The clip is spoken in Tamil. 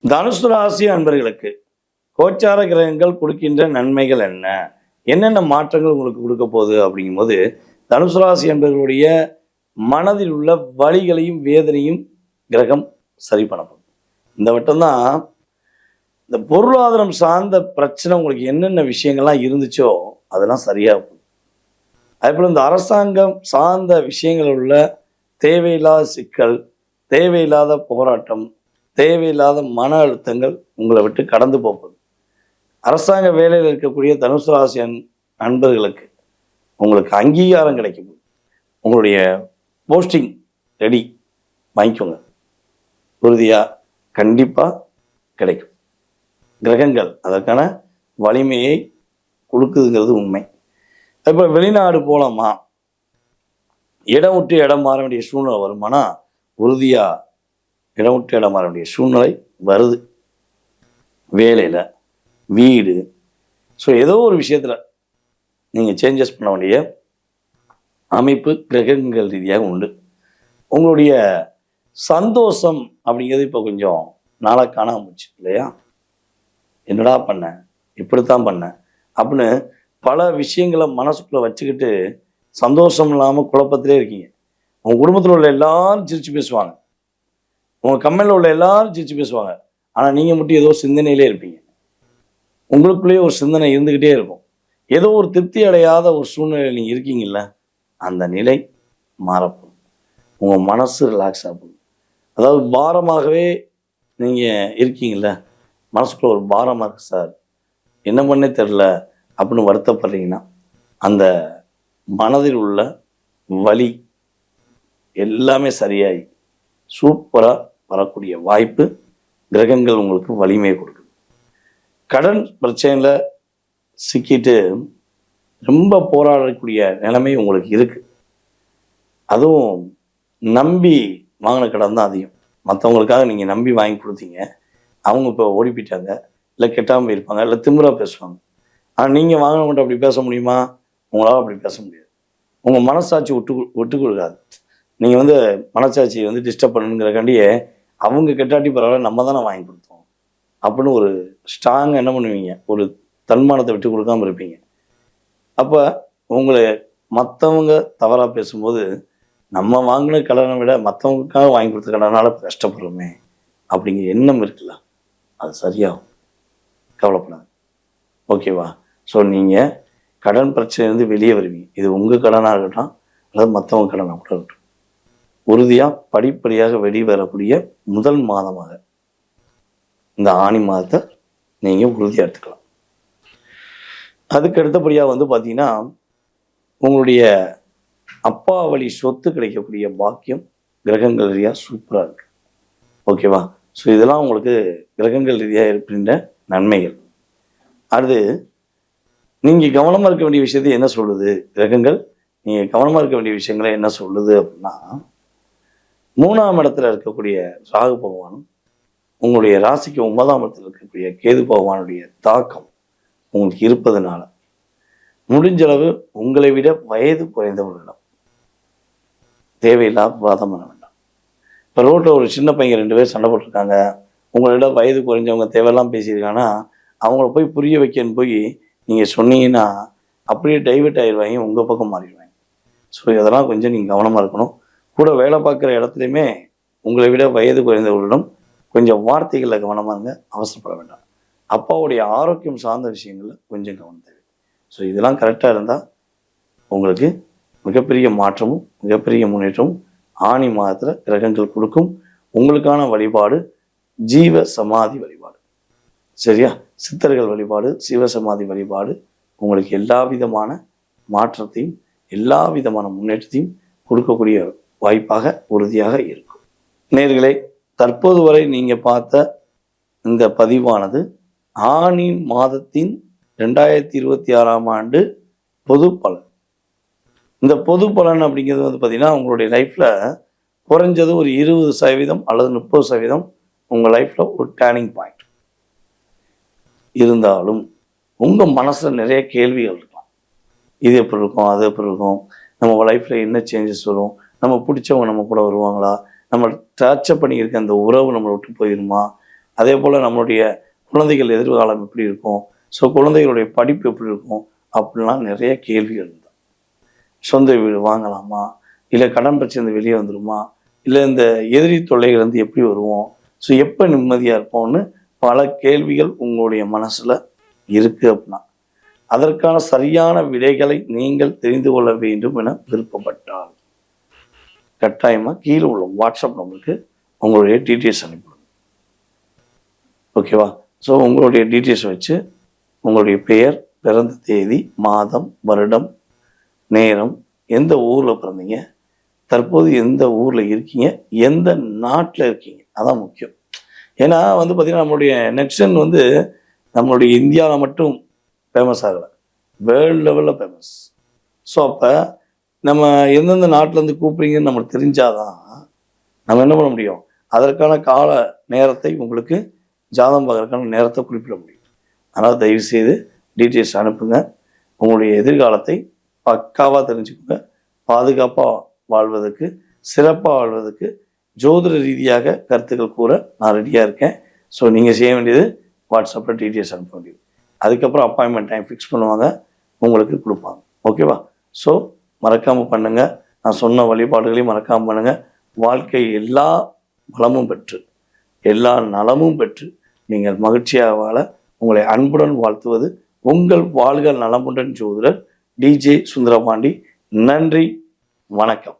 தனுசு ராசி அன்பர்களுக்கு கோச்சார கிரகங்கள் கொடுக்கின்ற நன்மைகள் என்ன, என்னென்ன மாற்றங்கள் உங்களுக்கு கொடுக்க போகுது அப்படிங்கும்போது, தனுசு ராசி அன்பர்களுடைய மனதில் உள்ள வலிகளையும் வேதனையும் கிரகம் சரி பண்ண போகுது. இந்த வட்டம்தான் இந்த பொருளாதாரம் சார்ந்த பிரச்சனை உங்களுக்கு என்னென்ன விஷயங்கள்லாம் இருந்துச்சோ அதெல்லாம் சரியாக போகுது. அதேபோல் இந்த அரசாங்கம் சார்ந்த விஷயங்கள் உள்ள தேவையில்லாத சிக்கல், தேவையில்லாத போராட்டம், தேவையில்லாத மன அழுத்தங்கள் உங்களை விட்டு கடந்து போகுது. அரசாங்க வேலையில் இருக்கக்கூடிய தனுசு ராசி நண்பர்களுக்கு உங்களுக்கு அங்கீகாரம் கிடைக்கும். உங்களுடைய போஸ்டிங் ரெடி, வாங்கிக்கோங்க, உறுதியாக கண்டிப்பாக கிடைக்கும். கிரகங்கள் அதற்கான வலிமையை கொடுக்குதுங்கிறது உண்மை. இப்போ வெளிநாடு போகலாமா, இடம் விட்டு இடம் மாற வேண்டிய சூழ்நிலை வருமானா, உறுதியாக இடம் விட்டு இடம் மாற வேண்டிய சூழ்நிலை வருது. வேலையில், வீடு, ஸோ ஏதோ ஒரு விஷயத்தில் நீங்கள் சேஞ்சஸ் பண்ண வேண்டிய அமைப்பு கிரகங்கள் ரீதியாக உண்டு. உங்களுடைய சந்தோஷம் அப்படிங்கிறது இப்போ கொஞ்சம் நாளாக காணாம போச்சு இல்லையா? என்னடா பண்ண, இப்படித்தான் பண்ண அப்படின்னு பல விஷயங்களை மனசுக்குள்ளே வச்சுக்கிட்டு சந்தோஷம் இல்லாமல் குழப்பத்திலே இருக்கீங்க. உங்கள் குடும்பத்தில் உள்ள எல்லாரும் சிரித்து பேசுவாங்க, உங்கள் கம்பெனியில் உள்ள எல்லாரும் சிரித்து பேசுவாங்க, ஆனால் நீங்கள் மட்டும் ஏதோ சிந்தனையிலே இருப்பீங்க. உங்களுக்குள்ளேயே ஒரு சிந்தனை இருந்துக்கிட்டே இருக்கும். ஏதோ ஒரு திருப்தி அடையாத ஒரு சூழ்நிலையில் நீங்கள் இருக்கீங்கல்ல, அந்த நிலை மாறப்போகும். உங்கள் மனசு ரிலாக்ஸ் ஆகும். அதாவது பாரமாகவே நீங்கள் இருக்கீங்கள, மனசுக்குள்ள ஒரு பாரமாக இருக்குது சார், என்ன பண்ணே தெரில அப்படின்னு வருத்தப்படுறீங்கன்னா, அந்த மனதில் உள்ள வலி எல்லாமே சரியாகி சூப்பராக வரக்கூடிய வாய்ப்பு கிரகங்கள் உங்களுக்கு வலிமையை கொடுக்குது. கடன் பிரச்சனையில் சிக்கிட்டு ரொம்ப போராடக்கூடிய நிலைமை உங்களுக்கு இருக்குது. அதுவும் நம்பி வாங்கின கடன் தான் அதிகம். மற்றவங்களுக்காக நீங்கள் நம்பி வாங்கி கொடுத்தீங்க, அவங்க இப்போ ஓடி போயிட்டாங்க, இல்லை கெட்டாமல் போயிருப்பாங்க, இல்லை திமிராக பேசுவாங்க. ஆனால் நீங்கள் வாங்கினவங்கள்ட்ட அப்படி பேச முடியுமா? உங்களால் அப்படி பேச முடியாது. உங்கள் மனசாட்சி விட்டு கொடுக்காது. நீங்கள் மனசாட்சியை டிஸ்டர்ப் பண்ணுங்கிறக்காண்டியே அவங்க கெட்டாட்டி பரவாயில்ல, நம்ம தானே வாங்கி கொடுத்தோம் அப்படின்னு ஒரு ஸ்ட்ராங்காக என்ன பண்ணுவீங்க, ஒரு தன்மானத்தை விட்டு கொடுக்காமல் இருப்பீங்க. அப்போ உங்களை மற்றவங்க தவறாக பேசும்போது, நம்ம வாங்கின கடனை விட மற்றவங்களுக்காக வாங்கி கொடுத்த கடனால கஷ்டப்படுறோமே அப்படிங்கிற எண்ணம் இருக்குல்ல, அது சரியாகும். கவலைப்படாது, ஓகேவா? ஸோ நீங்கள் கடன் பிரச்சனையிலேருந்து வெளியே வருவீங்க. இது உங்கள் கடனாக இருக்கட்டும் அல்லது மற்றவங்க கடனாக கூட இருக்கட்டும், உறுதியாக படிப்படியாக வெளிவரக்கூடிய முதல் மாதமாக இந்த ஆணி மாதத்தை நீங்கள் உறுதியாக எடுத்துக்கலாம். அதுக்கு அடுத்தபடியாக பார்த்தீங்கன்னா, உங்களுடைய அப்பா வழி சொத்து கிடைக்கக்கூடிய பாக்கியம் கிரகங்கள் ரீதியாக சூப்பராக இருக்கு, ஓகேவா? ஸோ இதெல்லாம் உங்களுக்கு கிரகங்கள் ரீதியாக இருக்கின்ற நன்மைகள். அடுத்து நீங்கள் கவனமாக இருக்க வேண்டிய விஷயத்தை என்ன சொல்லுது கிரகங்கள்? நீங்கள் கவனமாக இருக்க வேண்டிய விஷயங்களை என்ன சொல்லுது அப்படின்னா, 3ஆம் இடத்துல இருக்கக்கூடிய ராகு பகவானும் உங்களுடைய ராசிக்கு 9ஆம் இடத்துல இருக்கக்கூடிய கேது பகவானுடைய தாக்கம் உங்களுக்கு இருப்பதனால முடிஞ்சளவு உங்களை விட வயது குறைந்தவர்களிடம் தேவையில்லாத வாதம் பண்ண வேண்டாம். இப்போ ரோட்டில் ஒரு சின்ன பையன் 2 பேர் சண்டை போட்டிருக்காங்க, உங்களிட வயது குறைஞ்சவங்க தேவையெல்லாம் பேசியிருக்காங்கன்னா அவங்கள போய் புரிய வைக்கன்னு போய் நீங்கள் சொன்னீங்கன்னா அப்படியே டைவெர்ட் ஆகிடுவாங்க, உங்கள் பக்கம் மாறிடுவாங்க. ஸோ இதெல்லாம் கொஞ்சம் நீங்கள் கவனமாக இருக்கணும். கூட வேலை பார்க்குற இடத்துலையுமே உங்களை விட வயது குறைந்தவர்களிடம் கொஞ்சம் வார்த்தைகளில் கவனமாக இருங்க, அவசரப்பட வேண்டாம். அப்பாவுடைய ஆரோக்கியம் சார்ந்த விஷயங்களில் கொஞ்சம் கவனம் தேவை. ஸோ இதெல்லாம் கரெக்டாக இருந்தால் உங்களுக்கு மிகப்பெரிய மாற்றமும் மிகப்பெரிய முன்னேற்றமும் ஆணி மாதத்தில் கிரகங்கள் கொடுக்கும். உங்களுக்கான வழிபாடு ஜீவ சமாதி வழிபாடு, சரியா? சித்தர்கள் வழிபாடு, சிவசமாதி வழிபாடு உங்களுக்கு எல்லா விதமான மாற்றத்தையும் எல்லா விதமான முன்னேற்றத்தையும் கொடுக்கக்கூடிய வாய்ப்பாக உறுதியாக இருக்கும். நேயர்களே, தற்போது வரை நீங்கள் பார்த்த இந்த பதிவானது ஆணி மாதத்தின் 2026ஆம் ஆண்டு பொது பலன். இந்த பொது பலன் அப்படிங்கிறது பார்த்தீங்கன்னா, உங்களுடைய லைஃப்பில் குறைஞ்சது ஒரு 20% அல்லது 30% உங்கள் லைஃப்பில் ஒரு டேர்னிங் பாயிண்ட் இருந்தாலும் உங்கள் மனசில் நிறைய கேள்விகள் இருக்கலாம். இது எப்படி இருக்கும், அது எப்படி இருக்கும், நம்ம லைஃப்பில் என்ன சேஞ்சஸ் வரும், நம்ம பிடிச்சவங்க நம்ம கூட வருவாங்களா, நம்ம டார்ச்சர் பண்ணியிருக்க அந்த உறவு நம்மளை விட்டு போயிடுமா, அதே போல் நம்மளுடைய குழந்தைகள் எதிர்காலம் எப்படி இருக்கும், ஸோ குழந்தைகளுடைய படிப்பு எப்படி இருக்கும் அப்படிலாம் நிறைய கேள்விகள் இருந்தால், சொந்த வீடு வாங்கலாமா, இல்லை கடன் பிரச்சனை வெளியே வந்துடுமா, இல்லை இந்த எதிரி தொல்லைகள் வந்து எப்படி வருவோம், ஸோ எப்போ நிம்மதியாக இருப்போம்னு பல கேள்விகள் உங்களுடைய மனசில் இருக்குது அப்படின்னா அதற்கான சரியான விடைகளை நீங்கள் தெரிந்து கொள்ள வேண்டும் என விருப்பப்பட்டால் கட்டாயமாக கீழே உள்ள வாட்ஸ்அப் நம்பருக்கு உங்களுடைய டீட்டெயில்ஸ் அனுப்பிவிடுங்க. ஓகேவா? ஸோ உங்களுடைய டீட்டெயில்ஸ் வச்சு உங்களுடைய பெயர், பிறந்த தேதி, மாதம், வருடம், நேரம், எந்த ஊரில் பிறந்தீங்க, தற்போது எந்த ஊரில் இருக்கீங்க, எந்த நாட்டில் இருக்கீங்க, அதான் முக்கியம். ஏன்னா வந்து பார்த்திங்கன்னா நம்மளுடைய நெக்ஷன் வந்து நம்மளுடைய இந்தியாவில் மட்டும் ஃபேமஸ் ஆகலை, வேர்ல்டு லெவலில் ஃபேமஸ். ஸோ அப்போ நம்ம எந்தெந்த நாட்டிலேருந்து கூப்பிட்றீங்கன்னு நம்மளுக்கு தெரிஞ்சாதான் நம்ம என்ன பண்ண முடியும், அதற்கான கால நேரத்தை உங்களுக்கு ஜாதகம் பார்க்கறதுக்கான நேரத்தை குறிப்பிட முடியும். அதனால் தயவுசெய்து டீட்டெயில்ஸ் அனுப்புங்க. உங்களுடைய எதிர்காலத்தை பக்காவாக தெரிஞ்சுக்கோங்க. பாதுகாப்பாக வாழ்வதற்கு, சிறப்பாக வாழ்வதற்கு ஜோதிட ரீதியாக கருத்துக்கள் கூற நான் ரெடியாக இருக்கேன். ஸோ நீங்கள் செய்ய வேண்டியது வாட்ஸ்அப்பில் டீட்டெயில்ஸ் அனுப்ப வேண்டியது. அதுக்கப்புறம் அப்பாயின்மெண்ட் டைம் ஃபிக்ஸ் பண்ணுவாங்க, உங்களுக்கு கொடுப்பாங்க. ஓகேவா? ஸோ மறக்காமல் பண்ணுங்கள். நான் சொன்ன வழிபாடுகளையும் மறக்காமல் பண்ணுங்கள். வாழ்க்கை எல்லா வளமும் பெற்று, எல்லா நலமும் பெற்று நீங்கள் மகிழ்ச்சியாக வாழ உங்களை அன்புடன் வாழ்த்துவது உங்கள் வாழ்க நலமுடன் ஜோதிடர் DJ சுந்தரபாண்டி. நன்றி, வணக்கம்.